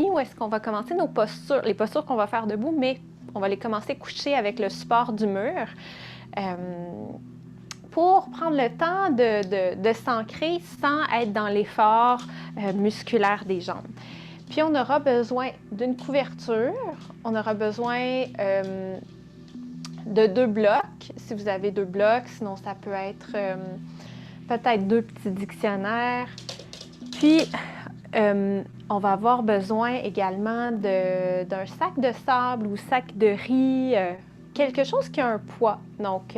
où est-ce qu'on va commencer nos postures, les postures qu'on va faire debout, mais on va les commencer couchés avec le support du mur. Pour prendre le temps de s'ancrer sans être dans l'effort musculaire des jambes. Puis on aura besoin d'une couverture, on aura besoin de 2 blocs, si vous avez 2 blocs, sinon ça peut être peut-être 2 petits dictionnaires. Puis on va avoir besoin également d'un sac de sable ou sac de riz, quelque chose qui a un poids, donc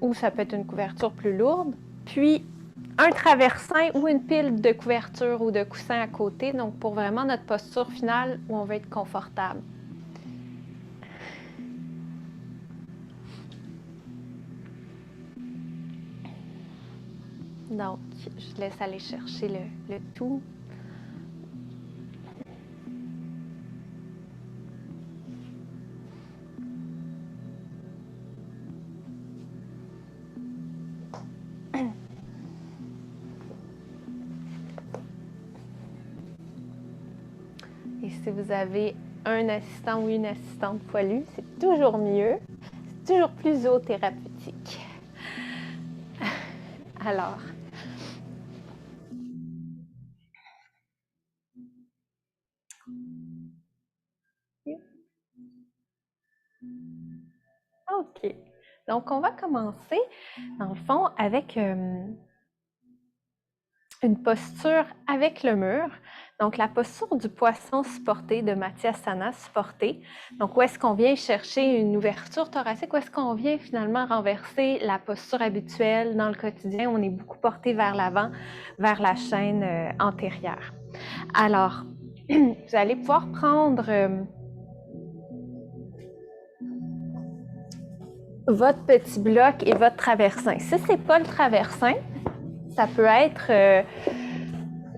ou ça peut être une couverture plus lourde. Puis un traversin ou une pile de couverture ou de coussins à côté, donc pour vraiment notre posture finale où on veut être confortable. Donc, je laisse aller chercher le tout. Et si vous avez un assistant ou une assistante poilue, c'est toujours mieux. C'est toujours plus zoothérapeutique. Alors, OK. Donc, on va commencer, dans le fond, avec une posture avec le mur. Donc, la posture du poisson supporté, de Mathyasana supporté. Donc, où est-ce qu'on vient chercher une ouverture thoracique? Où est-ce qu'on vient finalement renverser la posture habituelle dans le quotidien? On est beaucoup porté vers l'avant, vers la chaîne antérieure. Alors, vous allez pouvoir prendre votre petit bloc et votre traversin. Si ce n'est pas le traversin, ça peut être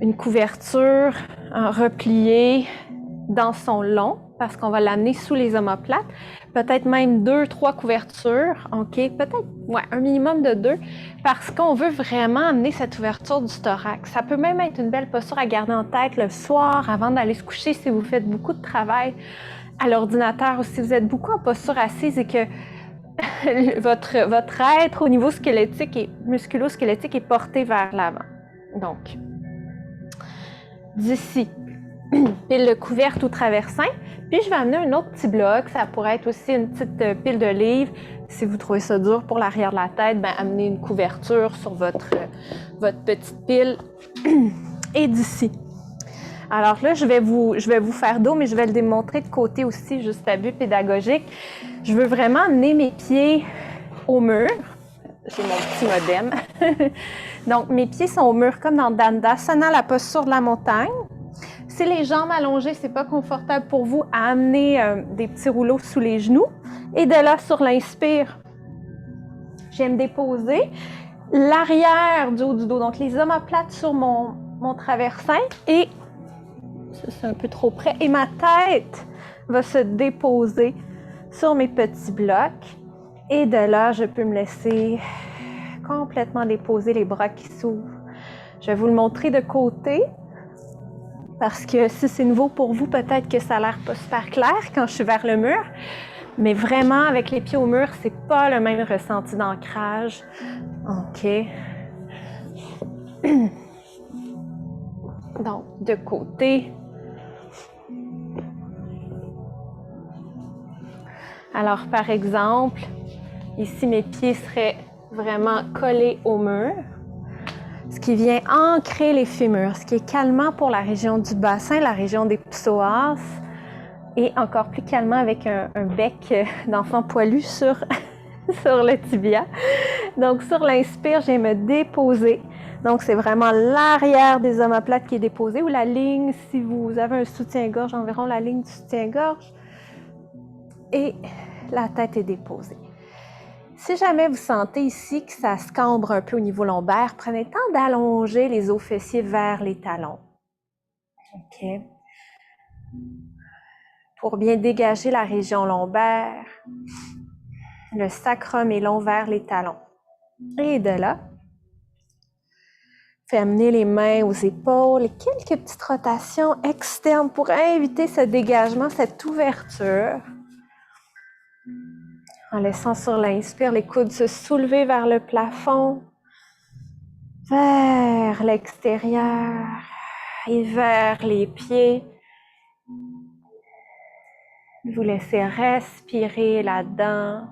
une couverture repliée dans son long, parce qu'on va l'amener sous les omoplates. Peut-être même 2, 3 couvertures, OK? Peut-être un minimum de 2, parce qu'on veut vraiment amener cette ouverture du thorax. Ça peut même être une belle posture à garder en tête le soir, avant d'aller se coucher, si vous faites beaucoup de travail à l'ordinateur, ou si vous êtes beaucoup en posture assise et que votre être au niveau squelettique et musculo-squelettique est porté vers l'avant. Donc, d'ici, pile de couverte ou traversin. Puis je vais amener un autre petit bloc. Ça pourrait être aussi une petite pile de livres. Si vous trouvez ça dur pour l'arrière de la tête, bien, amenez une couverture sur votre petite pile. Et d'ici. Alors là, je vais vous faire dos, mais je vais le démontrer de côté aussi, juste à but pédagogique. Je veux vraiment amener mes pieds au mur. J'ai mon petit modem. Donc, mes pieds sont au mur comme dans Dandasana, la posture de la montagne. Si les jambes allongées, c'est pas confortable pour vous, à amener des petits rouleaux sous les genoux. Et de là, sur l'inspire, je viens me déposer l'arrière du haut du dos, donc les omoplates sur mon traversin. Et ça, c'est un peu trop près. Et ma tête va se déposer sur mes petits blocs. Et de là, je peux me laisser complètement déposer les bras qui s'ouvrent. Je vais vous le montrer de côté. Parce que si c'est nouveau pour vous, peut-être que ça a l'air pas super clair quand je suis vers le mur. Mais vraiment, avec les pieds au mur, c'est pas le même ressenti d'ancrage. OK. Donc, de côté. Alors, par exemple, ici, mes pieds seraient vraiment collés au mur. Ce qui vient ancrer les fémurs, ce qui est calmant pour la région du bassin, la région des psoas, et encore plus calmant avec un bec d'enfant poilu sur le tibia. Donc, sur l'inspire, je viens me déposer. Donc, c'est vraiment l'arrière des omoplates qui est déposée, ou la ligne, si vous avez un soutien-gorge, environ la ligne du soutien-gorge. Et la tête est déposée. Si jamais vous sentez ici que ça se cambre un peu au niveau lombaire, prenez le temps d'allonger les os fessiers vers les talons. OK. Pour bien dégager la région lombaire, le sacrum est long vers les talons. Et de là, Fais amener les mains aux épaules et quelques petites rotations externes pour inviter ce dégagement, cette ouverture. En laissant sur l'inspire les coudes se soulever vers le plafond, vers l'extérieur et vers les pieds. Vous laissez respirer là-dedans.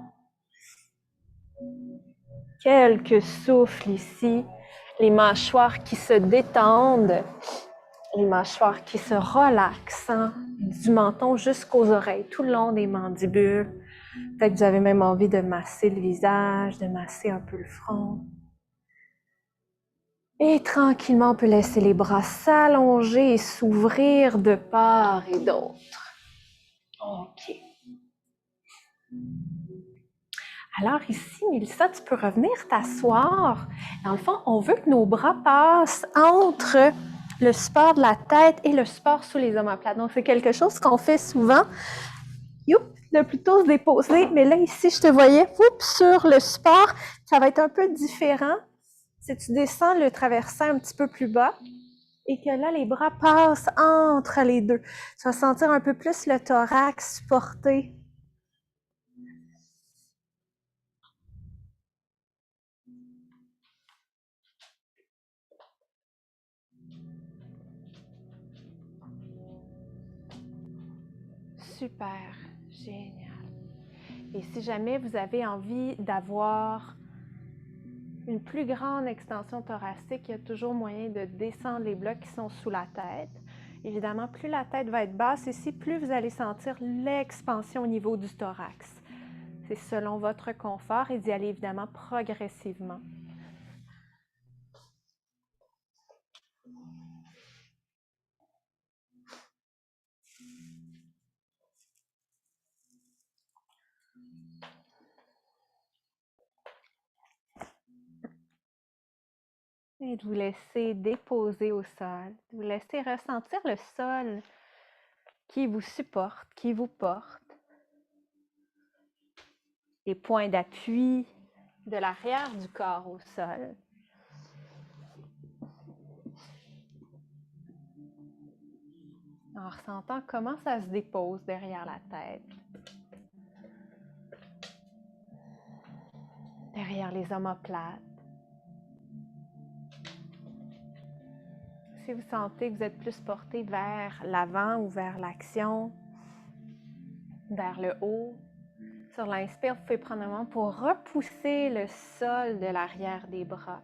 Quelques souffles ici, les mâchoires qui se détendent, les mâchoires qui se relaxent, hein, du menton jusqu'aux oreilles, tout le long des mandibules. Peut-être que vous avez même envie de masser le visage, de masser un peu le front. Et tranquillement, on peut laisser les bras s'allonger et s'ouvrir de part et d'autre. OK. Alors ici, Mélissa, tu peux revenir t'asseoir. Dans le fond, on veut que nos bras passent entre le support de la tête et le support sous les omoplates. Donc, c'est quelque chose qu'on fait souvent. De plutôt se déposer. Mais là, ici, je te voyais sur le support. Ça va être un peu différent si tu descends le traversin un petit peu plus bas et que là, les bras passent entre les deux. Tu vas sentir un peu plus le thorax supporté. Super, génial. Et si jamais vous avez envie d'avoir une plus grande extension thoracique, il y a toujours moyen de descendre les blocs qui sont sous la tête. Évidemment, plus la tête va être basse ici, plus vous allez sentir l'expansion au niveau du thorax. C'est selon votre confort et d'y aller évidemment progressivement. Et de vous laisser déposer au sol, de vous laisser ressentir le sol qui vous supporte, qui vous porte. Les points d'appui de l'arrière du corps au sol. En ressentant comment ça se dépose derrière la tête. Derrière les omoplates. Si vous sentez que vous êtes plus porté vers l'avant ou vers l'action, vers le haut, sur l'inspire, vous pouvez prendre un moment pour repousser le sol de l'arrière des bras.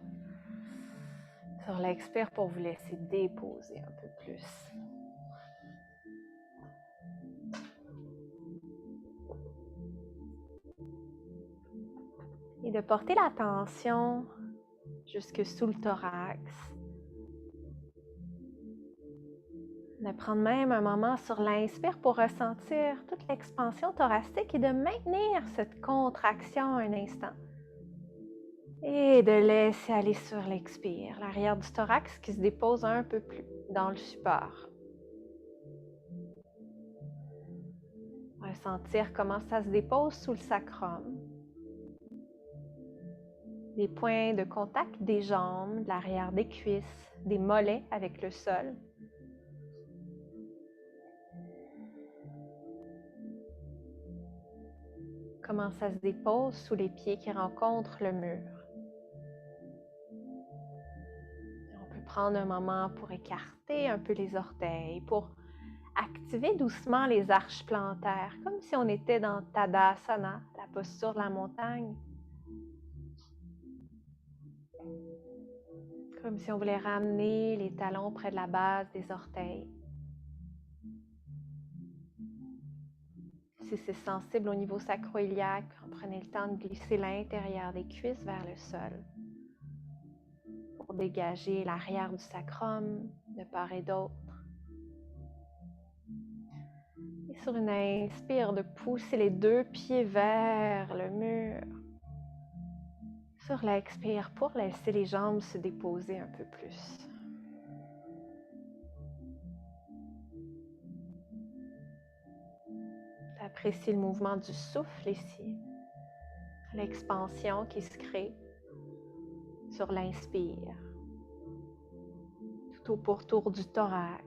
Sur l'expire, pour vous laisser déposer un peu plus. Et de porter l'attention jusque sous le thorax. De prendre même un moment sur l'inspire pour ressentir toute l'expansion thoracique et de maintenir cette contraction un instant. Et de laisser aller sur l'expire, l'arrière du thorax qui se dépose un peu plus dans le support. Ressentir comment ça se dépose sous le sacrum. Les points de contact des jambes, de l'arrière des cuisses, des mollets avec le sol. Comment ça se dépose sous les pieds qui rencontrent le mur. On peut prendre un moment pour écarter un peu les orteils, pour activer doucement les arches plantaires, comme si on était dans Tadasana, la posture de la montagne. Comme si on voulait ramener les talons près de la base des orteils. Si c'est sensible au niveau sacro-iliaque, prenez le temps de glisser l'intérieur des cuisses vers le sol pour dégager l'arrière du sacrum de part et d'autre. Et sur une inspire, de pousser les deux pieds vers le mur. Sur l'expire, pour laisser les jambes se déposer un peu plus. Appréciez le mouvement du souffle ici. L'expansion qui se crée sur l'inspire. Tour pour tour du thorax.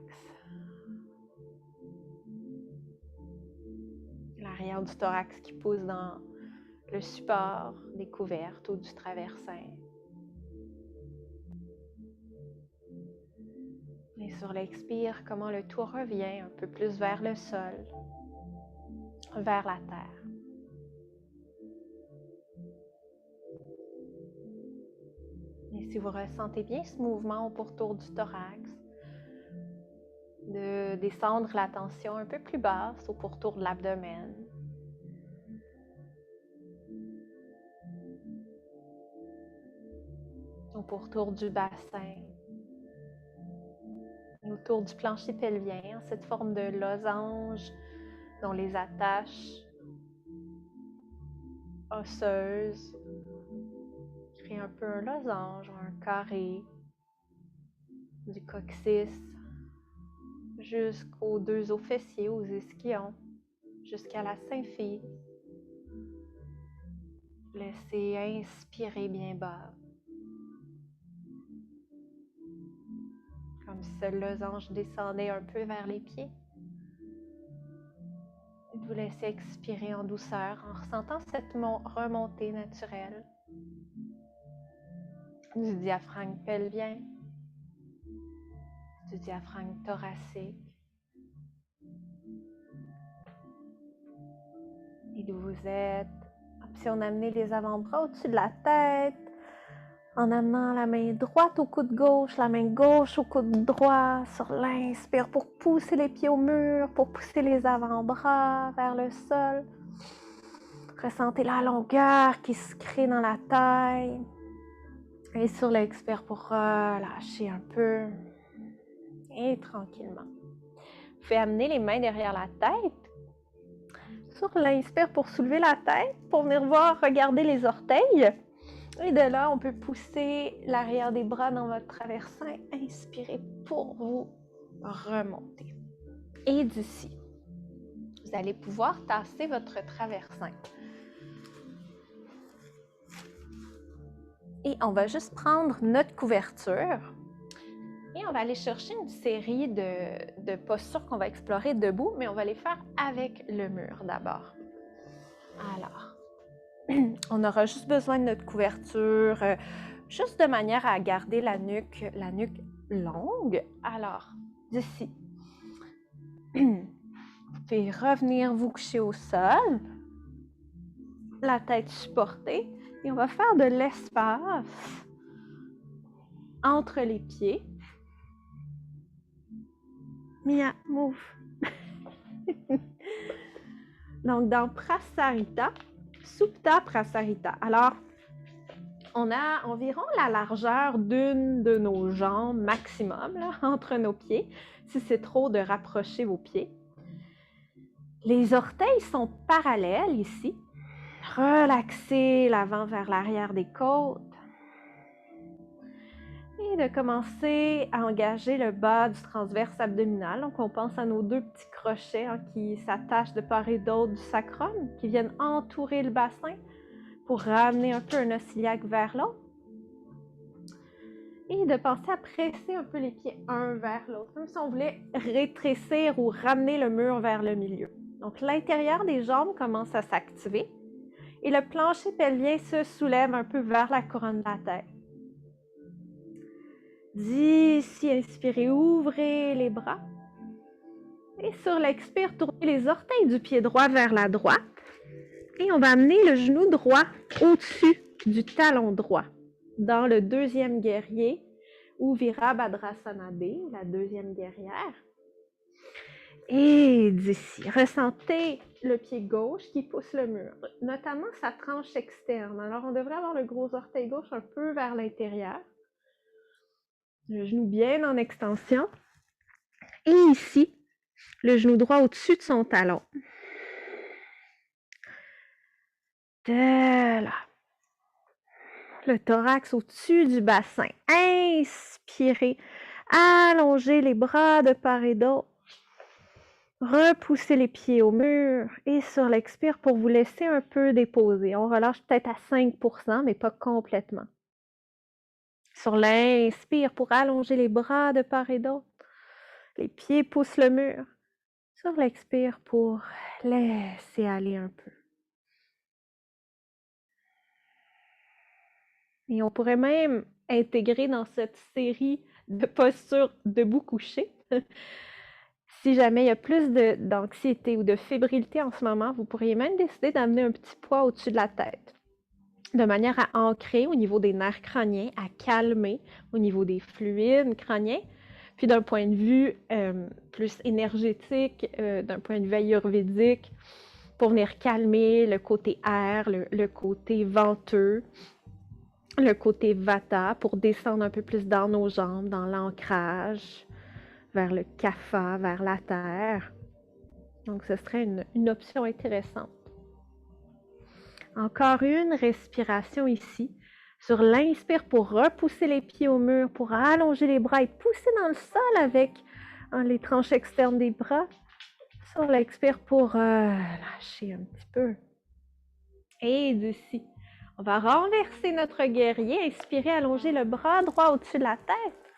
L'arrière du thorax qui pousse dans le support des couvertes ou du traversin. Et sur l'expire, comment le tout revient un peu plus vers le sol, vers la terre. Et si vous ressentez bien ce mouvement au pourtour du thorax, de descendre la tension un peu plus basse au pourtour de l'abdomen. Au pourtour du bassin. Autour du plancher pelvien, cette forme de losange dont les attaches osseuses créent un peu un losange, un carré du coccyx jusqu'aux deux os fessiers, aux ischions, jusqu'à la symphyse. Laissez inspirer bien bas. Comme si ce losange descendait un peu vers les pieds. Et vous laissez expirer en douceur en ressentant cette remontée naturelle du diaphragme pelvien, du diaphragme thoracique. Et d'où vous êtes. Option d'amener les avant-bras au-dessus de la tête, en amenant la main droite au coude gauche, la main gauche au coude droit, sur l'inspire pour pousser les pieds au mur, pour pousser les avant-bras vers le sol. Ressentez la longueur qui se crée dans la taille. Et sur l'expire pour relâcher un peu. Et tranquillement. Vous pouvez amener les mains derrière la tête. Sur l'inspire pour soulever la tête, pour venir voir, regarder les orteils. Et de là, on peut pousser l'arrière des bras dans votre traversin. Inspirez pour vous remonter. Et d'ici, vous allez pouvoir tasser votre traversin. Et on va juste prendre notre couverture. Et on va aller chercher une série de postures qu'on va explorer debout, mais on va les faire avec le mur d'abord. Alors, on aura juste besoin de notre couverture, juste de manière à garder la nuque longue. Alors, d'ici, vous pouvez revenir vous coucher au sol, la tête supportée, et on va faire de l'espace entre les pieds. Mia, move. Donc, dans Prasarita, Supta Prasarita. Alors, on a environ la largeur d'une de nos jambes maximum là, entre nos pieds, si c'est trop de rapprocher vos pieds. Les orteils sont parallèles ici. Relaxez l'avant vers l'arrière des côtes. Et de commencer à engager le bas du transverse abdominal. Donc, on pense à nos deux petits crochets qui s'attachent de part et d'autre du sacrum, qui viennent entourer le bassin pour ramener un peu un os iliaque vers l'autre. Et de penser à presser un peu les pieds un vers l'autre, comme si on voulait rétrécir ou ramener le mur vers le milieu. Donc, l'intérieur des jambes commence à s'activer et le plancher pelvien se soulève un peu vers la couronne de la tête. D'ici, inspirez, ouvrez les bras. Et sur l'expire, tournez les orteils du pied droit vers la droite. Et on va amener le genou droit au-dessus du talon droit dans le deuxième guerrier ou Virabhadrasana B, la deuxième guerrière. Et d'ici, ressentez le pied gauche qui pousse le mur, notamment sa tranche externe. Alors, on devrait avoir le gros orteil gauche un peu vers l'intérieur. Le genou bien en extension. Et ici, le genou droit au-dessus de son talon. De là. Le thorax au-dessus du bassin. Inspirez. Allongez les bras de part et d'autre. Repoussez les pieds au mur. Et sur l'expire, pour vous laisser un peu déposer. On relâche peut-être à 5%, mais pas complètement. Sur l'inspire, pour allonger les bras de part et d'autre, les pieds poussent le mur. Sur l'expire, pour laisser aller un peu. Et on pourrait même intégrer dans cette série de postures debout couché. Si jamais il y a plus d'anxiété ou de fébrilité en ce moment, vous pourriez même décider d'amener un petit poids au-dessus de la tête, de manière à ancrer au niveau des nerfs crâniens, à calmer au niveau des fluides crâniens. Puis d'un point de vue plus énergétique, d'un point de vue ayurvédique, pour venir calmer le côté air, le côté venteux, le côté vata, pour descendre un peu plus dans nos jambes, dans l'ancrage, vers le kapha, vers la terre. Donc, ce serait une option intéressante. Encore une respiration ici. Sur l'inspire pour repousser les pieds au mur, pour allonger les bras et pousser dans le sol avec les tranches externes des bras. Sur l'expire pour lâcher un petit peu. Et d'ici, on va renverser notre guerrier, inspirer, allonger le bras droit au-dessus de la tête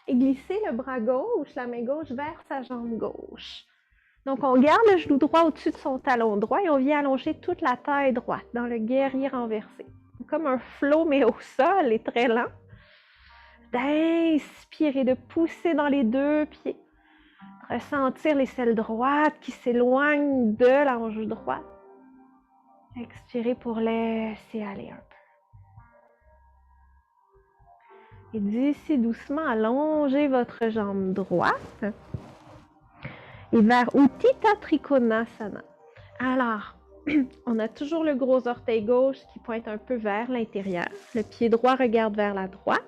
et glisser le bras gauche, la main gauche vers sa jambe gauche. Donc, on garde le genou droit au-dessus de son talon droit et on vient allonger toute la taille droite dans le guerrier renversé. Comme un flot, mais au sol et très lent. D'inspirer, de pousser dans les deux pieds. Ressentir les selles droites qui s'éloignent de la hanche droite. Expirez pour laisser aller un peu. Et d'ici doucement, allongez votre jambe droite et vers Utthita Trikonasana. Alors, on a toujours le gros orteil gauche qui pointe un peu vers l'intérieur. Le pied droit regarde vers la droite.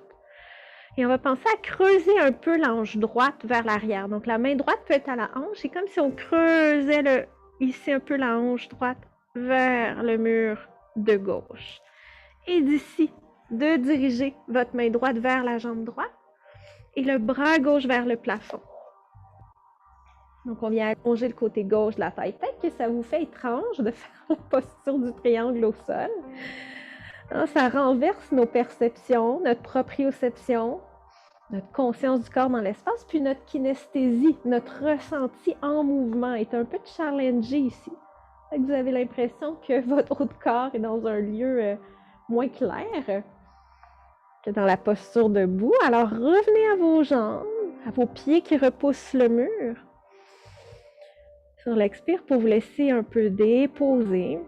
Et on va penser à creuser un peu la hanche droite vers l'arrière. Donc, la main droite peut être à la hanche. C'est comme si on creusait ici un peu la hanche droite vers le mur de gauche. Et d'ici, de diriger votre main droite vers la jambe droite et le bras gauche vers le plafond. Donc, on vient allonger le côté gauche de la taille. Peut-être que ça vous fait étrange de faire la posture du triangle au sol. Ça renverse nos perceptions, notre proprioception, notre conscience du corps dans l'espace, puis notre kinesthésie, notre ressenti en mouvement est un peu challengé ici. Vous avez l'impression que votre haut de corps est dans un lieu moins clair que dans la posture debout. Alors, revenez à vos jambes, à vos pieds qui repoussent le mur. Sur l'expire, pour vous laisser un peu déposer.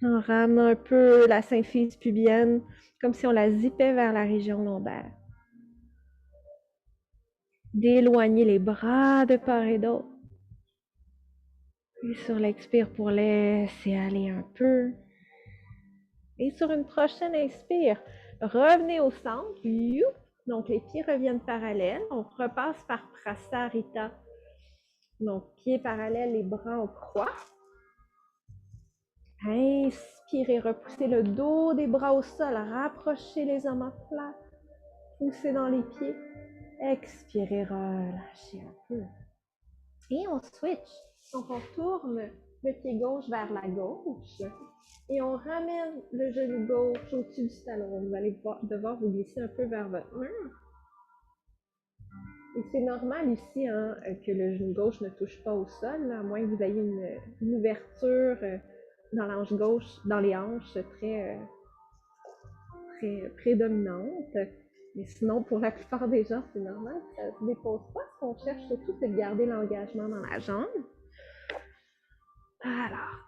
On ramène un peu la symphyse pubienne, comme si on la zippait vers la région lombaire. D'éloigner les bras de part et d'autre. Puis sur l'expire, pour laisser aller un peu. Et sur une prochaine inspire, revenez au centre. Donc, les pieds reviennent parallèles. On repasse par Prasarita. Donc, pieds parallèles, les bras en croix. Inspirez, repoussez le dos des bras au sol. Rapprochez les omoplates plats. Poussez dans les pieds. Expirez, relâchez un peu. Et on switch. Donc, on tourne le pied gauche vers la gauche. Et on ramène le genou gauche au-dessus du talon. Vous allez devoir vous glisser un peu vers votre mur. Et c'est normal ici que le genou gauche ne touche pas au sol, à moins que vous ayez une ouverture dans l'hanche gauche, dans les hanches très prédominante. Mais sinon, pour la plupart des gens, c'est normal, ça ne se dépose pas. Ce qu'on cherche surtout, c'est de garder l'engagement dans la jambe. Alors,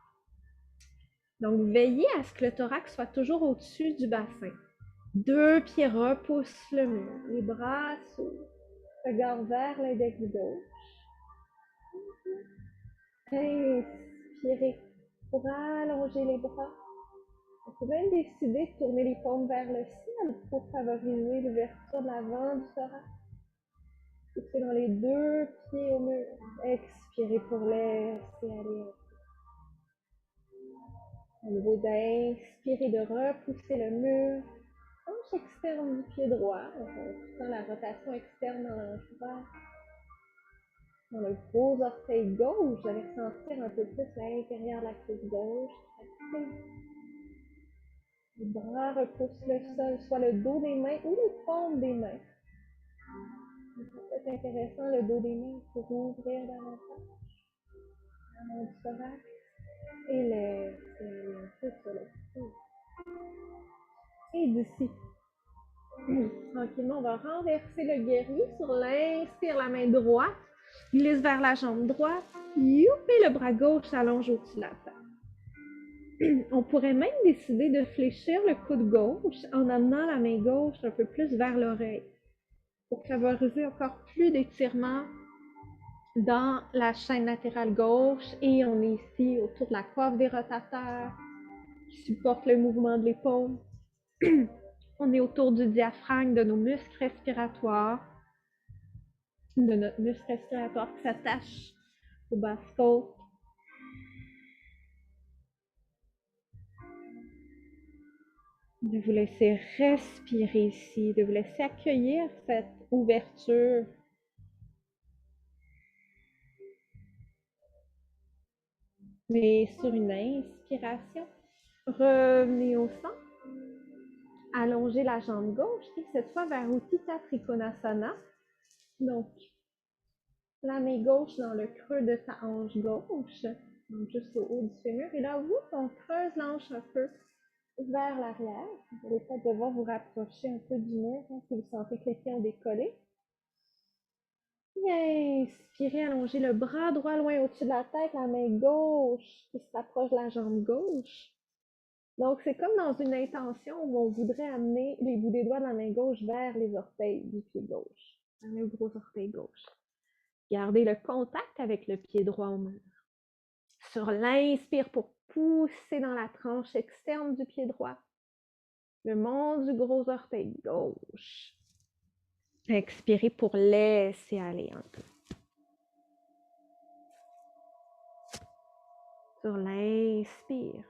donc veillez à ce que le thorax soit toujours au-dessus du bassin. Deux pieds repoussent le mur. Les bras s'ouvrent. Regard vers l'index gauche. Inspirez pour allonger les bras. On peut même décider de tourner les paumes vers le ciel pour favoriser l'ouverture de l'avant du thorax. Poussez dans les deux pieds au mur. Expirez pour laisser aller. À nouveau d'inspirer, de repousser le mur. Hanche externe du pied droit. On sent la rotation externe dans l'hanche droite. Dans le gros orteil gauche, vous allez ressentir un peu plus l'intérieur de la cuisse gauche. Les bras repoussent le sol, soit le dos des mains ou les paumes des mains. C'est intéressant le dos des mains pour ouvrir davantage l'amont du thorax et c'est ça, le et d'ici. Tranquillement, on va renverser le guerrier sur l'inspire, la main droite, glisse vers la jambe droite, et le bras gauche s'allonge au-dessus de la tête. On pourrait même décider de fléchir le coude gauche en amenant la main gauche un peu plus vers l'oreille pour favoriser encore plus d'étirement dans la chaîne latérale gauche. Et on est ici autour de la coiffe des rotateurs qui supporte le mouvement de l'épaule. On est autour du diaphragme, de nos muscles respiratoires, de notre muscle respiratoire qui s'attache au bas-côte. De vous laisser respirer ici, de vous laisser accueillir cette ouverture. Mais sur une inspiration, revenez au centre. Allongez la jambe gauche et cette fois vers Utthita Trikonasana. Donc, la main gauche dans le creux de ta hanche gauche, donc juste au haut du fémur. Et là, on creuse l'hanche un peu vers l'arrière. Vous allez peut-être devoir vous rapprocher un peu du mur si vous sentez que les pieds ont décollé. Et inspirez, allongez le bras droit loin au-dessus de la tête, la main gauche qui s'approche de la jambe gauche. Donc, c'est comme dans une intention où on voudrait amener les bouts des doigts de la main gauche vers les orteils du pied gauche, vers le gros orteil gauche. Gardez le contact avec le pied droit au mur. Sur l'inspire pour pousser dans la tranche externe du pied droit, le mont du gros orteil gauche. Expirez pour laisser aller un peu. Sur l'inspire,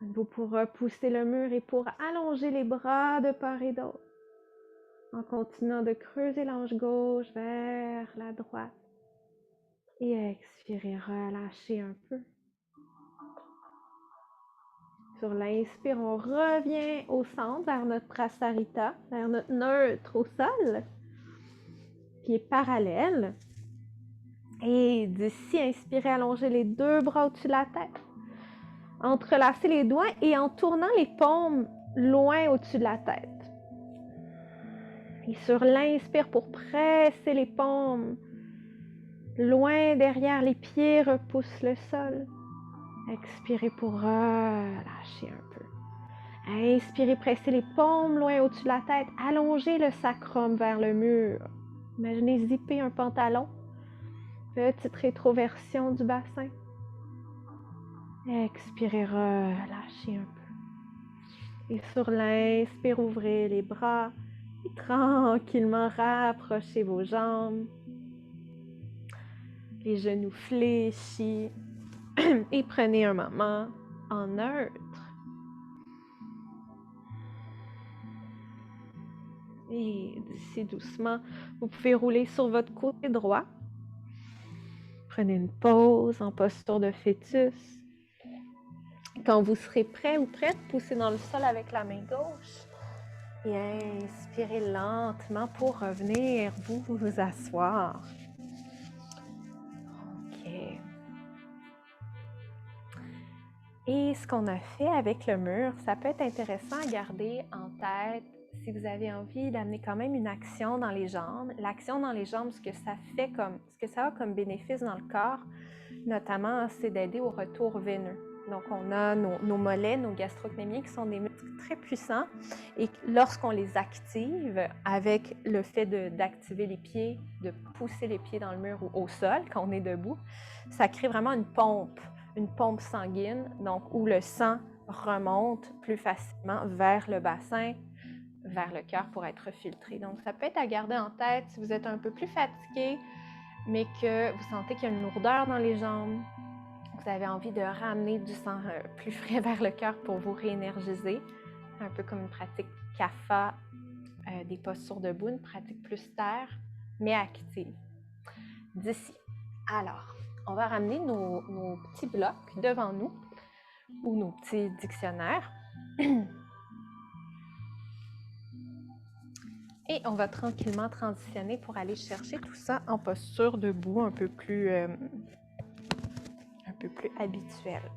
vous pourrez pousser le mur et pour allonger les bras de part et d'autre, en continuant de creuser l'ange gauche vers la droite. Et expirez, relâchez un peu. Sur l'inspire, on revient au centre, vers notre prasarita, vers notre neutre au sol, qui est parallèle. Et d'ici, inspirez, allongez les deux bras au-dessus de la tête. Entrelacez les doigts et en tournant les paumes loin au-dessus de la tête. Et sur l'inspire, pour presser les paumes loin derrière les pieds, repousse le sol. Expirez pour relâcher un peu. Inspirez, pressez les paumes loin au-dessus de la tête. Allongez le sacrum vers le mur. Imaginez zipper un pantalon. Petite rétroversion du bassin. Expirez, relâchez un peu. Et sur l'inspire, ouvrez les bras. Et tranquillement, rapprochez vos jambes. Les genoux fléchis. Et prenez un moment en neutre. Et d'ici doucement, vous pouvez rouler sur votre côté droit. Prenez une pause en posture de fœtus. Quand vous serez prêt ou prête, poussez dans le sol avec la main gauche. Et inspirez lentement pour revenir vous asseoir. OK. Et ce qu'on a fait avec le mur, ça peut être intéressant à garder en tête si vous avez envie d'amener quand même une action dans les jambes. L'action dans les jambes, ce que ça a comme bénéfice dans le corps, notamment, c'est d'aider au retour veineux. Donc, on a nos mollets, nos gastrocnémiens qui sont des muscles très puissants et lorsqu'on les active avec le fait d'activer les pieds, de pousser les pieds dans le mur ou au sol quand on est debout, ça crée vraiment une pompe sanguine, donc où le sang remonte plus facilement vers le bassin, vers le cœur pour être filtré. Donc, ça peut être à garder en tête si vous êtes un peu plus fatigué, mais que vous sentez qu'il y a une lourdeur dans les jambes, vous avez envie de ramener du sang plus frais vers le cœur pour vous réénergiser, un peu comme une pratique kapha, des postures debout, une pratique plus terre, mais active. D'ici. Alors, on va ramener nos petits blocs devant nous, ou nos petits dictionnaires. Et on va tranquillement transitionner pour aller chercher tout ça en posture debout un peu plus habituelle.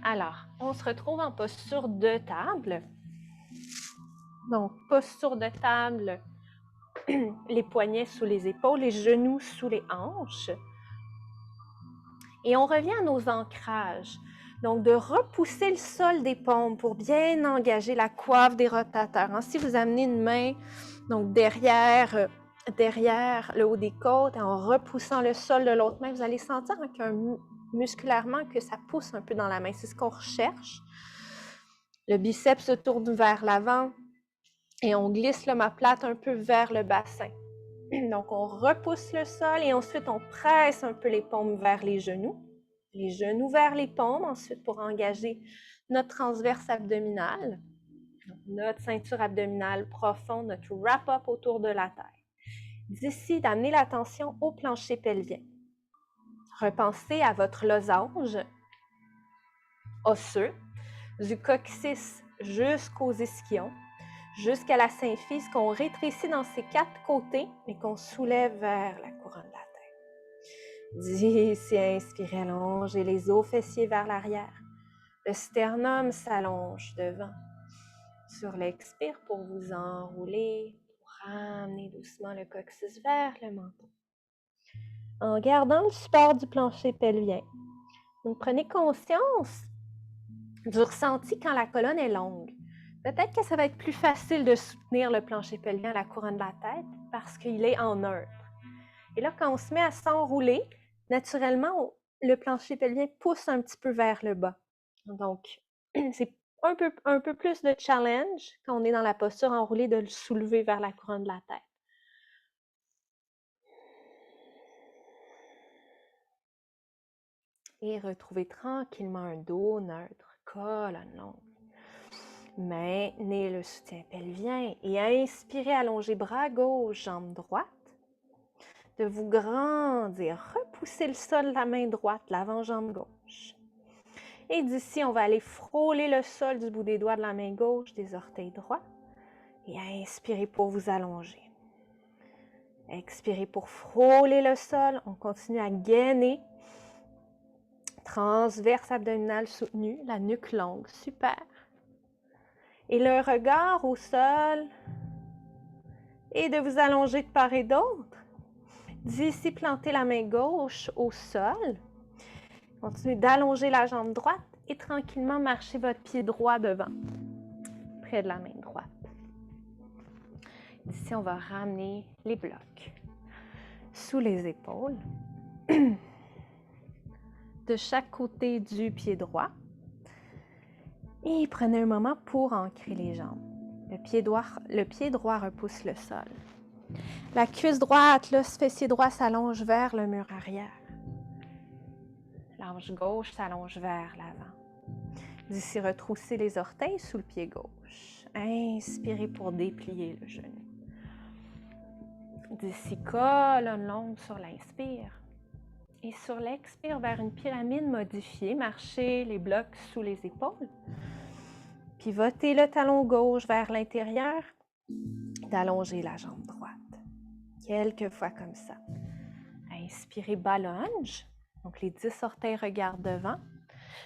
Alors, on se retrouve en posture de table. Donc, posture de table, les poignets sous les épaules, les genoux sous les hanches. Et on revient à nos ancrages. Donc, de repousser le sol des paumes pour bien engager la coiffe des rotateurs. Si vous amenez une main donc derrière le haut des côtes, en repoussant le sol de l'autre main, vous allez sentir musculairement que ça pousse un peu dans la main. C'est ce qu'on recherche. Le biceps se tourne vers l'avant et on glisse l'omoplate un peu vers le bassin. Donc, on repousse le sol et ensuite, on presse un peu les paumes vers les genoux vers les paumes, ensuite pour engager notre transverse abdominal, notre ceinture abdominale profonde, notre wrap-up autour de la tête. D'ici, d'amener l'attention au plancher pelvien. Repensez à votre losange osseux, du coccyx jusqu'aux ischions, jusqu'à la symphyse qu'on rétrécit dans ses 4 côtés et qu'on soulève vers la couronne de la tête. D'ici, inspirez, allongez les os fessiers vers l'arrière. Le sternum s'allonge devant. Sur l'expire, pour vous enrouler, pour ramener doucement le coccyx vers le menton. En gardant le support du plancher pelvien, donc prenez conscience du ressenti quand la colonne est longue. Peut-être que ça va être plus facile de soutenir le plancher pelvien à la couronne de la tête parce qu'il est en neutre. Et là, quand on se met à s'enrouler, naturellement, le plancher pelvien pousse un petit peu vers le bas. Donc, c'est un peu plus de challenge quand on est dans la posture enroulée de le soulever vers la couronne de la tête. Et retrouvez tranquillement un dos neutre, colonne longue. Maintenez le soutien pelvien et inspirez, allongez bras gauche, jambe droite. De vous grandir, repoussez le sol, la main droite, l'avant-jambe gauche. Et d'ici, on va aller frôler le sol du bout des doigts de la main gauche, des orteils droits. Et inspirez pour vous allonger. Expirez pour frôler le sol. On continue à gainer. Transverse abdominal soutenu, la nuque longue. Super. Et le regard au sol. Et de vous allonger de part et d'autre. D'ici, plantez la main gauche au sol. Continuez d'allonger la jambe droite et tranquillement marchez votre pied droit devant, près de la main droite. Ici, on va ramener les blocs sous les épaules, de chaque côté du pied droit. Et prenez un moment pour ancrer les jambes. Le pied droit repousse le sol. La cuisse droite, l'os fessier droit s'allonge vers le mur arrière. L'ange gauche s'allonge vers l'avant. D'ici, retroussez les orteils sous le pied gauche. Inspirez pour déplier le genou. D'ici, colonne longue sur l'inspire. Et sur l'expire, vers une pyramide modifiée, marchez les blocs sous les épaules. Pivotez le talon gauche vers l'intérieur. D'allonger la jambe droite. Quelques fois comme ça. Inspirez, bas lunge. Donc, les 10 orteils regardent devant.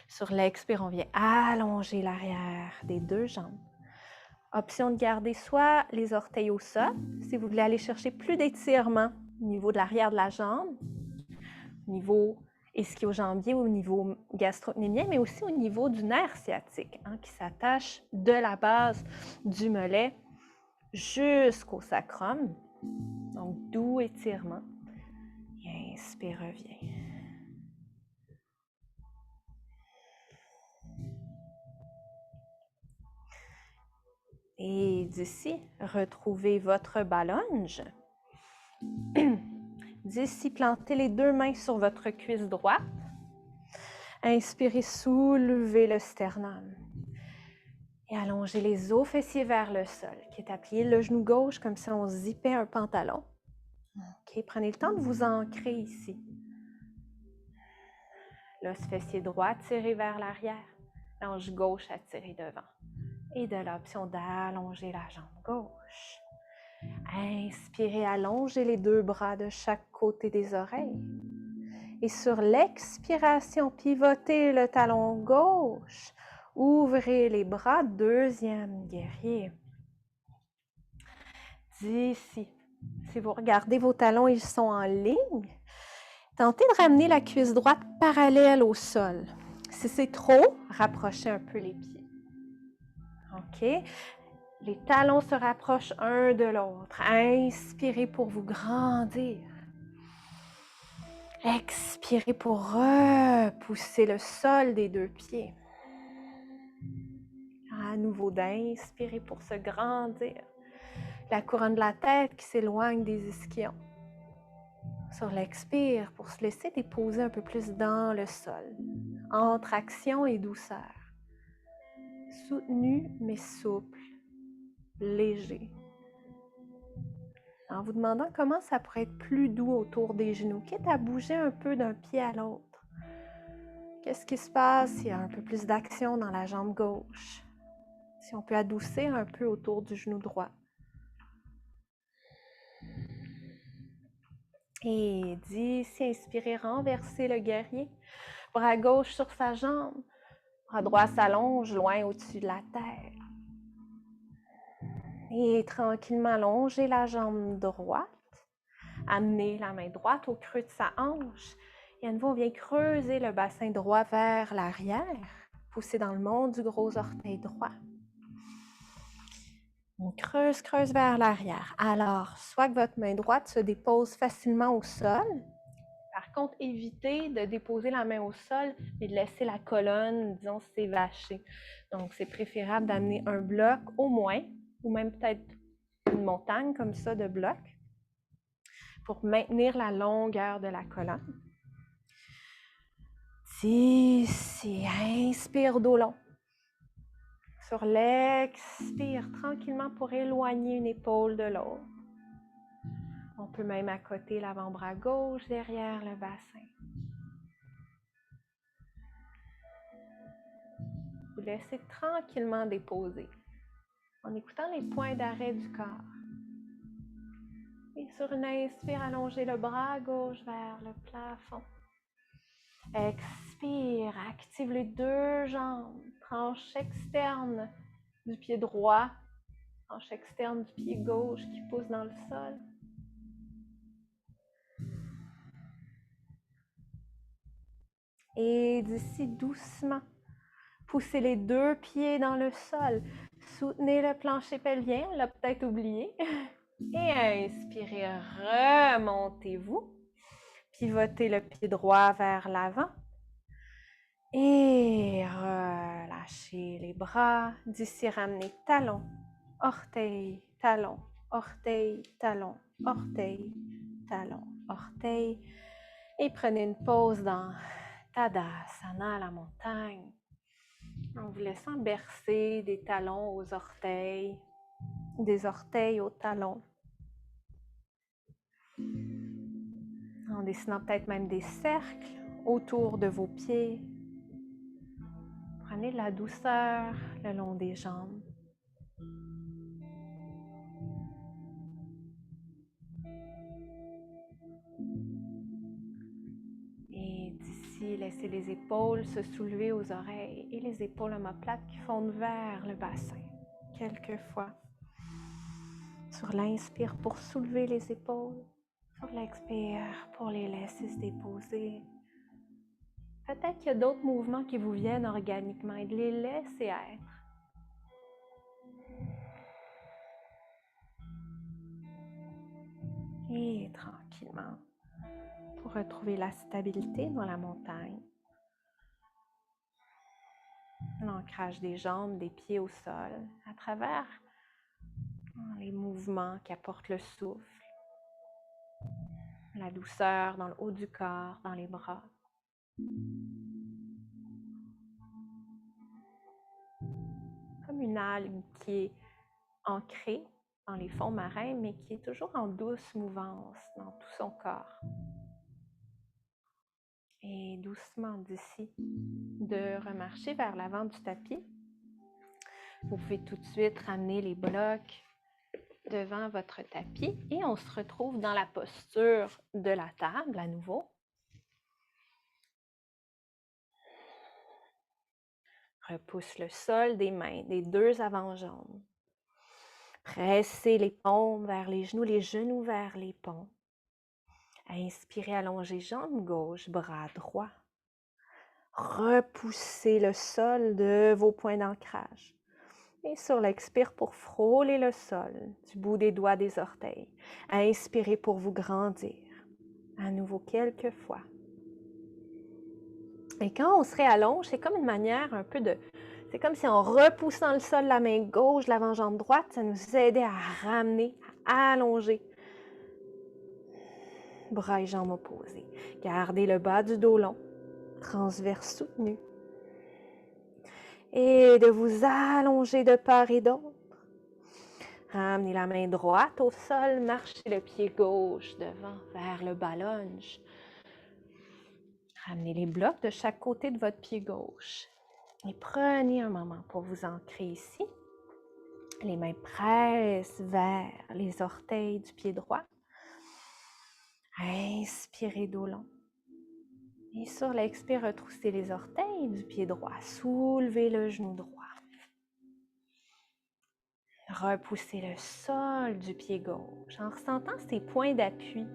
Sur l'expire, on vient allonger l'arrière des 2 jambes. Option de garder soit les orteils au sol, si vous voulez aller chercher plus d'étirement au niveau de l'arrière de la jambe, au niveau ischio-jambier, au niveau gastrocnémien, mais aussi au niveau du nerf sciatique qui s'attache de la base du mollet jusqu'au sacrum. Donc, doux étirement. Et inspire, reviens. Et d'ici, retrouvez votre bas lunge. D'ici, plantez les 2 mains sur votre cuisse droite. Inspirez, soulevez le sternum. Et allongez les os fessiers vers le sol. Quitte à plier le genou gauche, comme si on zippait un pantalon. OK, prenez le temps de vous ancrer ici. L'os fessier droit tiré vers l'arrière. L'ange gauche attiré devant. Et de l'option d'allonger la jambe gauche. Inspirez, allongez les deux bras de chaque côté des oreilles. Et sur l'expiration, pivotez le talon gauche. Ouvrez les bras, deuxième guerrier. D'ici, si vous regardez vos talons, ils sont en ligne. Tentez de ramener la cuisse droite parallèle au sol. Si c'est trop, rapprochez un peu les pieds. OK? Les talons se rapprochent un de l'autre. Inspirez pour vous grandir. Expirez pour repousser le sol des deux pieds. À nouveau d'inspirer pour se grandir. La couronne de la tête qui s'éloigne des ischions. Sur l'expire, pour se laisser déposer un peu plus dans le sol. Entre action et douceur. Soutenu mais souple. Léger. En vous demandant comment ça pourrait être plus doux autour des genoux, quitte à bouger un peu d'un pied à l'autre. Qu'est-ce qui se passe s'il y a un peu plus d'action dans la jambe gauche? Si on peut adoucir un peu autour du genou droit. Et d'ici, inspirez, renversez le guerrier. Bras gauche sur sa jambe. Bras droit s'allonge loin au-dessus de la tête. Et tranquillement, allongez la jambe droite. Amenez la main droite au creux de sa hanche. Et à nouveau, on vient creuser le bassin droit vers l'arrière. Poussez dans le monde du gros orteil droit. On creuse vers l'arrière. Alors, soit que votre main droite se dépose facilement au sol. Par contre, évitez de déposer la main au sol et de laisser la colonne, disons, s'évacher. Donc, c'est préférable d'amener un bloc au moins, ou même peut-être une montagne comme ça de blocs, pour maintenir la longueur de la colonne. Ici, inspire dos long. Sur l'expire, tranquillement pour éloigner une épaule de l'autre. On peut même accoter l'avant-bras gauche derrière le bassin. Vous laissez tranquillement déposer en écoutant les points d'arrêt du corps. Et sur une inspire, allongez le bras gauche vers le plafond. Expire, active les deux jambes, tranche externe du pied droit, tranche externe du pied gauche qui pousse dans le sol. Et d'ici doucement, poussez les deux pieds dans le sol. Soutenez le plancher pelvien, on l'a peut-être oublié. Et inspirez, remontez-vous. Pivotez le pied droit vers l'avant. Et relâchez les bras. D'ici, ramenez talon, orteil, talon, orteil, talon, orteil, talon, orteil. Et prenez une pause dans Tadasana, la montagne. En vous laissant bercer des talons aux orteils, des orteils aux talons. En dessinant peut-être même des cercles autour de vos pieds. Prenez de la douceur le long des jambes. Et d'ici, laissez les épaules se soulever aux oreilles et les épaules omoplates qui fondent vers le bassin. Quelquefois. Sur l'inspire pour soulever les épaules. Sur l'expire pour les laisser se déposer. Peut-être qu'il y a d'autres mouvements qui vous viennent organiquement et de les laisser être. Et tranquillement, pour retrouver la stabilité dans la montagne. L'ancrage des jambes, des pieds au sol, à travers les mouvements qui apportent le souffle, la douceur dans le haut du corps, dans les bras. Comme une algue qui est ancrée dans les fonds marins, mais qui est toujours en douce mouvance dans tout son corps. Et doucement d'ici, de remarcher vers l'avant du tapis. Vous pouvez tout de suite ramener les blocs devant votre tapis et on se retrouve dans la posture de la table à nouveau. Repousse le sol des mains, des deux avant-jambes. Pressez les paumes vers les genoux vers les paumes. Inspirez, allongez jambe gauche, bras droit. Repoussez le sol de vos points d'ancrage. Et sur l'expire pour frôler le sol du bout des doigts des orteils. Inspirez pour vous grandir. À nouveau quelques fois. Et quand on se réallonge, c'est comme une manière un peu de... C'est comme si en repoussant le sol, la main gauche, l'avant-jambe droite, ça nous aidait à ramener, à allonger. Bras et jambes opposés. Gardez le bas du dos long, transverse soutenu. Et de vous allonger de part et d'autre. Ramenez la main droite au sol, marchez le pied gauche devant vers le bas lunge. Ramenez les blocs de chaque côté de votre pied gauche. Et prenez un moment pour vous ancrer ici. Les mains pressent vers les orteils du pied droit. Inspirez dos long. Et sur l'expire, retroussez les orteils du pied droit. Soulevez le genou droit. Repoussez le sol du pied gauche en ressentant ces points d'appui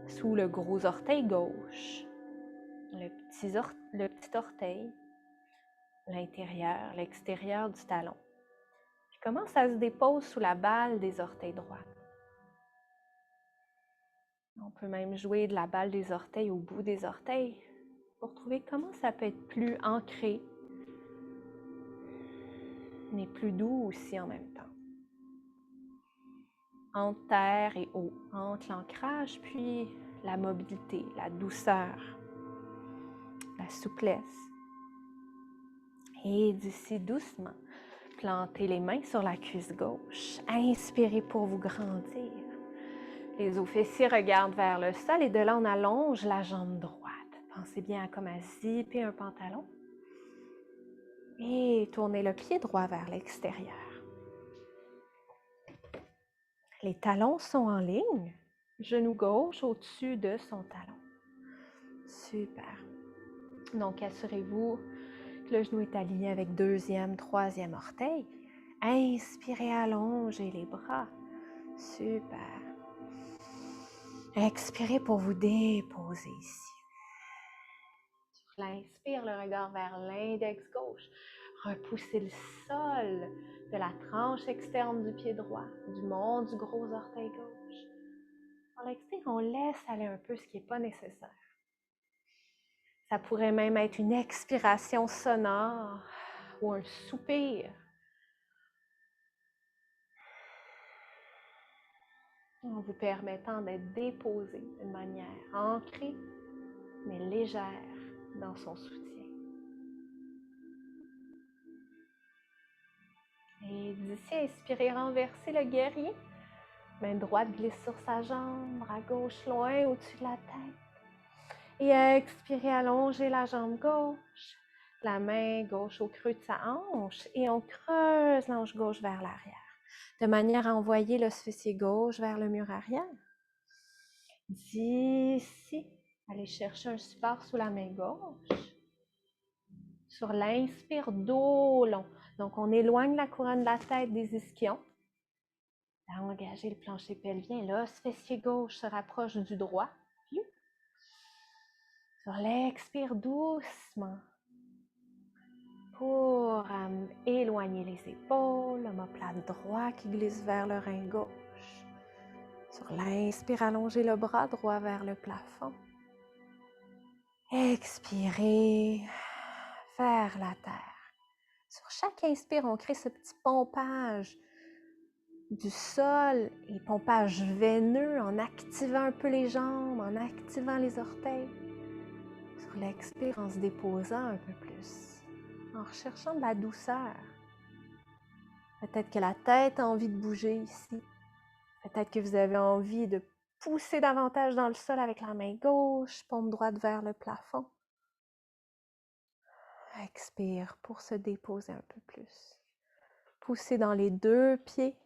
sous le gros orteil gauche, le petit orteil, l'intérieur, l'extérieur du talon. Puis comment ça se dépose sous la balle des orteils droits. On peut même jouer de la balle des orteils au bout des orteils pour trouver comment ça peut être plus ancré, mais plus doux aussi en même temps. Entre terre et eau, entre l'ancrage puis la mobilité, la douceur, la souplesse. Et d'ici doucement, plantez les mains sur la cuisse gauche. Inspirez pour vous grandir. Les os fessiers regardent vers le sol et de là, on allonge la jambe droite. Pensez bien à comme à zipper un pantalon. Et tournez le pied droit vers l'extérieur. Les talons sont en ligne. Genou gauche au-dessus de son talon. Super. Donc, assurez-vous que le genou est aligné avec deuxième, troisième orteil. Inspirez, allongez les bras. Super. Expirez pour vous déposer ici. Sur l'inspire, le regard vers l'index gauche. Repoussez le sol de la tranche externe du pied droit, du mont du gros orteil gauche. Sur l'expire, on laisse aller un peu ce qui n'est pas nécessaire. Ça pourrait même être une expiration sonore ou un soupir. En vous permettant d'être déposé d'une manière ancrée, mais légère dans son soutien. Et d'ici, inspirez, renversez le guerrier. Main droite glisse sur sa jambe, bras gauche loin au-dessus de la tête. Et expirez, allongez la jambe gauche, la main gauche au creux de sa hanche et on creuse l'hanche gauche vers l'arrière, de manière à envoyer l'os fessier gauche vers le mur arrière. D'ici, allez chercher un support sous la main gauche. Sur l'inspire, dos long. Donc, on éloigne la couronne de la tête des ischions. Engagez le plancher pelvien. L'os fessier gauche se rapproche du droit. Sur l'expire, doucement. Pour éloigner les épaules, l'omoplate droit qui glisse vers le rein gauche. Sur l'inspire, allongez le bras droit vers le plafond. Expirez vers la terre. Sur chaque inspire, on crée ce petit pompage du sol et pompage veineux en activant un peu les jambes, en activant les orteils. Sur l'expire, en se déposant un peu plus, en recherchant de la douceur. Peut-être que la tête a envie de bouger ici. Peut-être que vous avez envie de pousser davantage dans le sol avec la main gauche, paume droite vers le plafond. Expire pour se déposer un peu plus. poussez dans les deux pieds.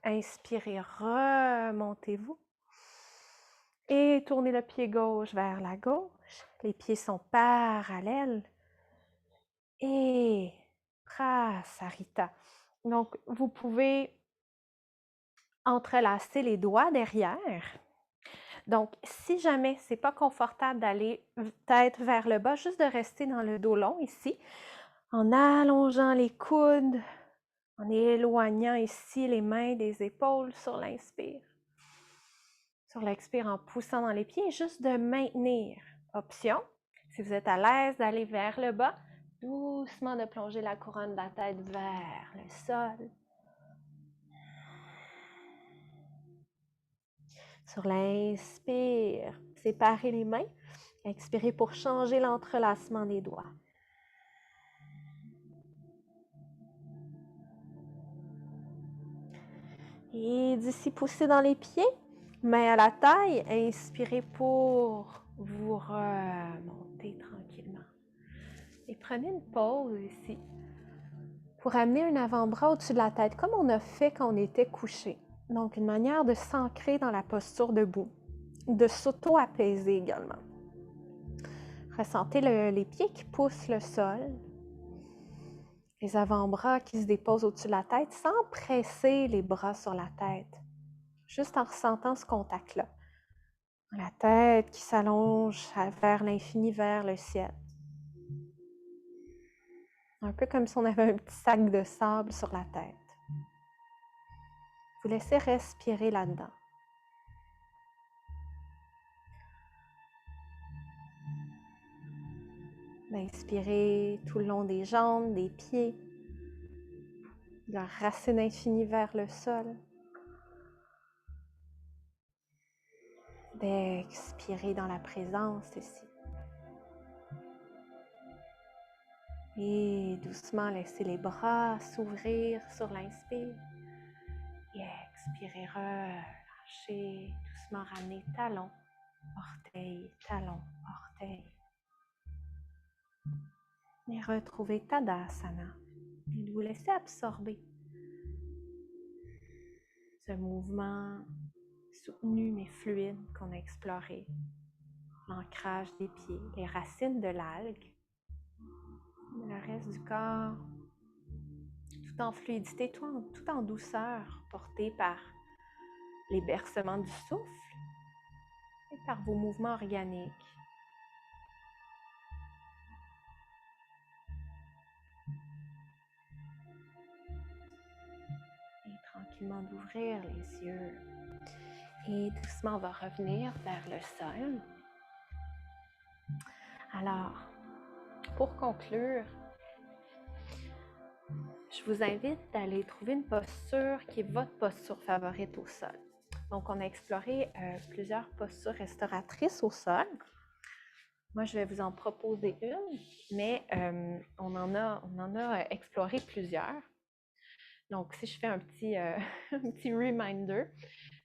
Inspirez, remontez-vous. Et tournez le pied gauche vers la gauche. Les pieds sont parallèles. Et Prasarita. Donc, vous pouvez entrelacer les doigts derrière. Donc, si jamais c'est pas confortable d'aller tête vers le bas, juste de rester dans le dos long ici, en allongeant les coudes, en éloignant ici les mains des épaules sur l'inspire. Sur l'expire, en poussant dans les pieds, juste de maintenir. Option, si vous êtes à l'aise d'aller vers le bas, doucement de plonger la couronne de la tête vers le sol. Sur l'inspire, séparez les mains. Expirez pour changer l'entrelacement des doigts. Et d'ici, poussez dans les pieds, main à la taille. Inspirez pour vous remonter tranquillement. Et prenez une pause ici pour amener un avant-bras au-dessus de la tête, comme on a fait quand on était couché. Donc, une manière de s'ancrer dans la posture debout, de s'auto-apaiser également. Ressentez les pieds qui poussent le sol, les avant-bras qui se déposent au-dessus de la tête sans presser les bras sur la tête, juste en ressentant ce contact-là. La tête qui s'allonge vers l'infini, vers le ciel. Un peu comme si on avait un petit sac de sable sur la tête. Vous laissez respirer là-dedans. D'inspirer tout le long des jambes, des pieds, de la racine infinie vers le sol. D'expirer dans la présence ici. Et doucement laissez les bras s'ouvrir sur l'inspire. Et expirez, relâchez, doucement ramenez talon, orteil, et retrouvez Tadasana. Et de vous laisser absorber ce mouvement soutenu mais fluide qu'on a exploré. L'ancrage des pieds, les racines de l'algue, le reste du corps, tout en fluidité, tout en douceur, porté par les bercements du souffle et par vos mouvements organiques. Tranquillement d'ouvrir les yeux et doucement on va revenir vers le sol. Alors, pour conclure, je vous invite d'aller trouver une posture qui est votre posture favorite au sol. Donc, on a exploré plusieurs postures restauratrices au sol. Moi, je vais vous en proposer une, mais on en a exploré plusieurs. Donc, si je fais un petit reminder,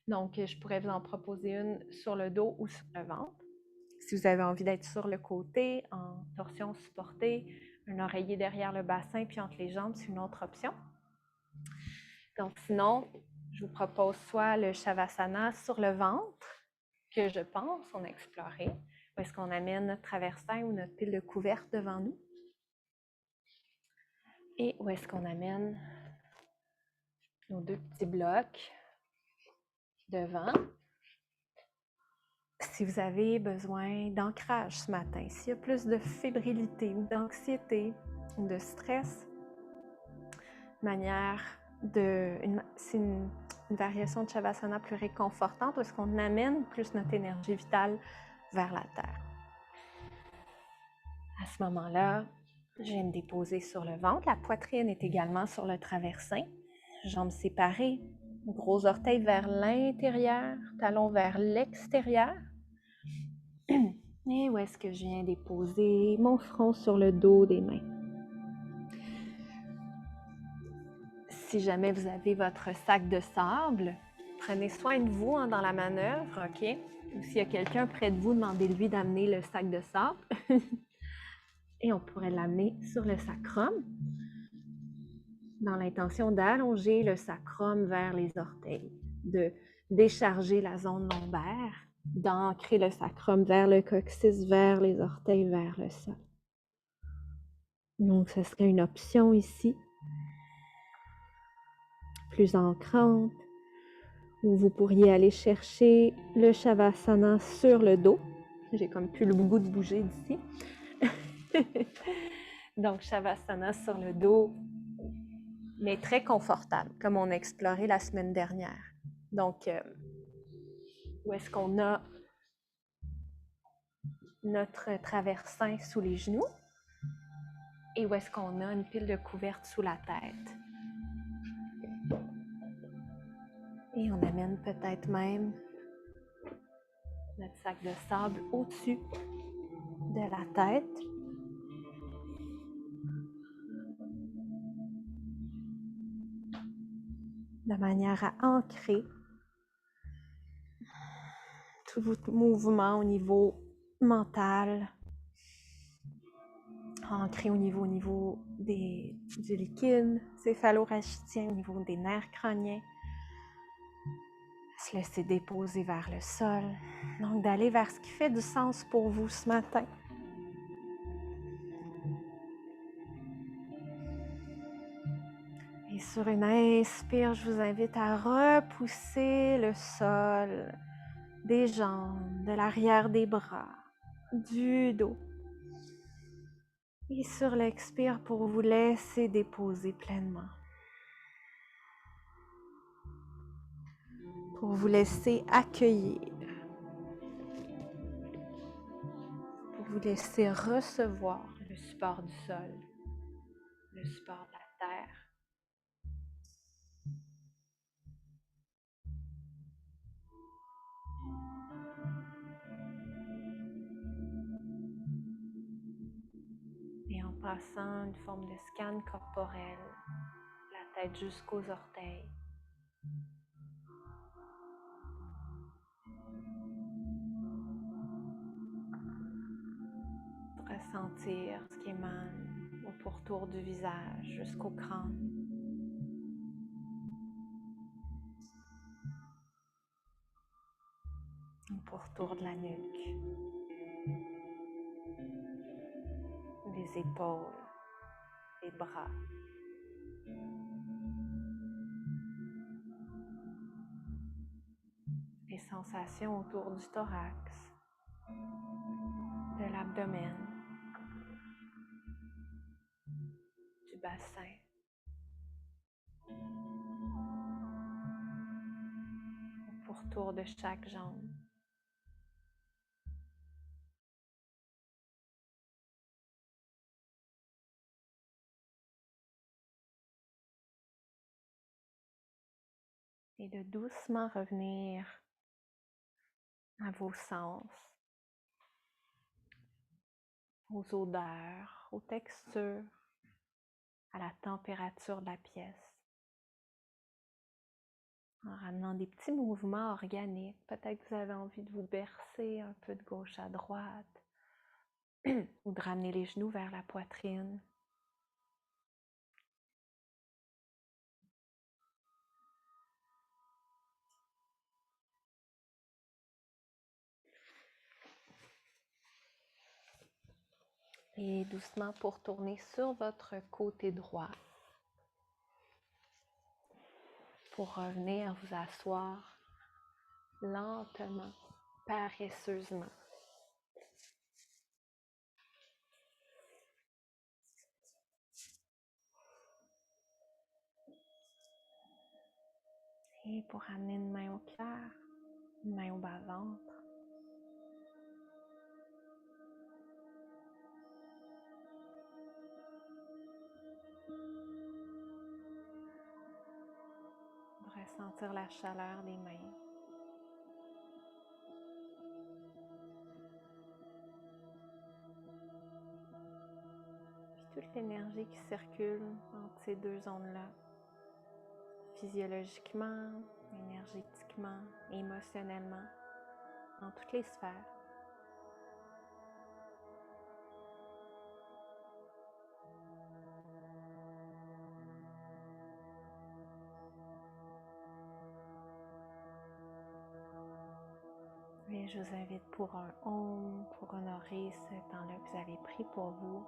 donc je pourrais vous en proposer une sur le dos ou sur le ventre. Si vous avez envie d'être sur le côté, en torsion supportée, un oreiller derrière le bassin puis entre les jambes, c'est une autre option. Donc, sinon, je vous propose soit le Shavasana sur le ventre, que je pense on a exploré, où est-ce qu'on amène notre traversin ou notre pile de couverte devant nous, et où est-ce qu'on amène nos deux petits blocs devant. Si vous avez besoin d'ancrage ce matin, s'il y a plus de fébrilité ou d'anxiété ou de stress, c'est une variation de Shavasana plus réconfortante parce qu'on amène plus notre énergie vitale vers la terre. À ce moment-là, je viens me déposer sur le ventre. La poitrine est également sur le traversin. Jambes séparées, gros orteils vers l'intérieur, talons vers l'extérieur. Et où est-ce que je viens déposer mon front sur le dos des mains? Si jamais vous avez votre sac de sable, prenez soin de vous dans la manœuvre, OK? Ou s'il y a quelqu'un près de vous, demandez-lui d'amener le sac de sable. Et on pourrait l'amener sur le sacrum. dans l'intention d'allonger le sacrum vers les orteils, de décharger la zone lombaire, d'ancrer le sacrum vers le coccyx, vers les orteils, vers le sol. Donc, ce serait une option ici, plus ancrante, où vous pourriez aller chercher le Shavasana sur le dos. J'ai comme plus le goût de bouger d'ici. Donc, Shavasana sur le dos, mais très confortable, comme on a exploré la semaine dernière. Donc, où est-ce qu'on a notre traversin sous les genoux et où est-ce qu'on a une pile de couverte sous la tête. Et on amène peut-être même notre sac de sable au-dessus de la tête. De manière à ancrer tout votre mouvement au niveau mental, ancré au niveau du liquide céphalo-rachidien, au niveau des nerfs crâniens. Se laisser déposer vers le sol. Donc, d'aller vers ce qui fait du sens pour vous ce matin. Et sur une inspire, je vous invite à repousser le sol des jambes, de l'arrière des bras, du dos. Et sur l'expire, pour vous laisser déposer pleinement. Pour vous laisser accueillir. Pour vous laisser recevoir le support du sol, le support de la terre. Et en passant une forme de scan corporel, la tête jusqu'aux orteils. Ressentir ce qui émane au pourtour du visage jusqu'au crâne. Au pourtour de la nuque. Les épaules, les bras. Les sensations autour du thorax, de l'abdomen, du bassin. Au pourtour de chaque jambe. Et de doucement revenir à vos sens, aux odeurs, aux textures, à la température de la pièce. En ramenant des petits mouvements organiques. Peut-être que vous avez envie de vous bercer un peu de gauche à droite ou de ramener les genoux vers la poitrine. Et doucement pour tourner sur votre côté droit. Pour revenir vous asseoir lentement, paresseusement. Et pour amener une main au cœur, une main au bas-ventre. Ressentir la chaleur des mains. Puis toute l'énergie qui circule entre ces deux zones-là. Physiologiquement, énergétiquement, émotionnellement, dans toutes les sphères. Mais je vous invite pour un Om, pour honorer ce temps-là que vous avez pris pour vous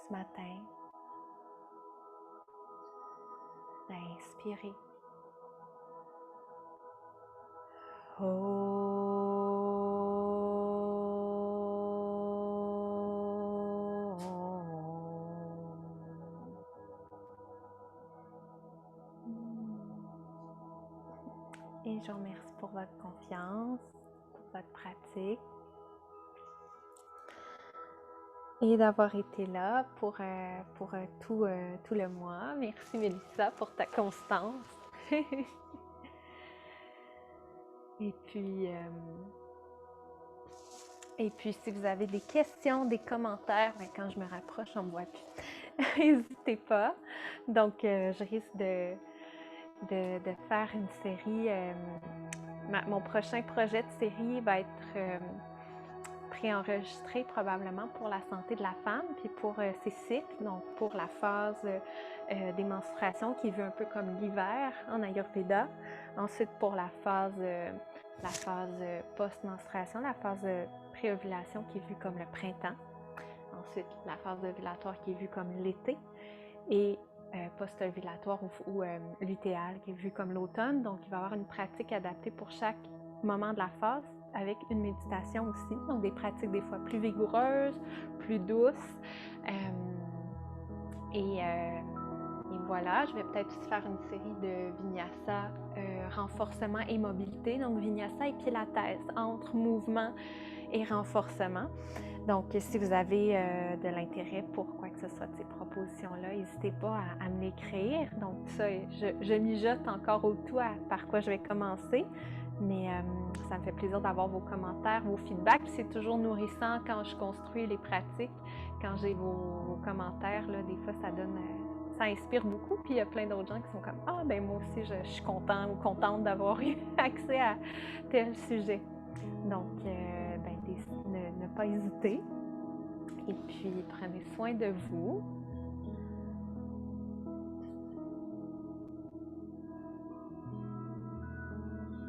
ce matin, d'inspirer. Et je vous remercie pour votre confiance, pour votre pratique et d'avoir été là pour tout le mois. Merci Mélissa pour ta constance. Et puis, si vous avez des questions, des commentaires, quand je me rapproche, on ne me voit plus. N'hésitez pas. Donc, je risque de faire une série. Mon prochain projet de série va être préenregistré probablement pour la santé de la femme, puis pour ses cycles, donc pour la phase des menstruations qui est vue un peu comme l'hiver en Ayurveda. Ensuite, pour la phase post-menstruation, la phase pré-ovulation qui est vue comme le printemps. Ensuite, la phase ovulatoire qui est vue comme l'été. Et post-ovulatoire ou lutéale qui est vue comme l'automne. Donc, il va y avoir une pratique adaptée pour chaque moment de la phase avec une méditation aussi. Donc, des pratiques des fois plus vigoureuses, plus douces. Et voilà, je vais peut-être aussi faire une série de vinyasa, renforcement et mobilité. Donc, vinyasa et pilates entre mouvement et renforcement. Donc, si vous avez de l'intérêt pour quoi que ce soit de ces propositions-là, n'hésitez pas à me l'écrire. Donc, ça, je mijote encore au tout par quoi je vais commencer. Mais ça me fait plaisir d'avoir vos commentaires, vos feedbacks. C'est toujours nourrissant quand je construis les pratiques, quand j'ai vos commentaires. Là, des fois, ça inspire beaucoup. Puis il y a plein d'autres gens qui sont comme « Ah, ben moi aussi, je suis content ou contente d'avoir eu accès à tel sujet. » Donc, ne pas hésiter. Et puis, prenez soin de vous.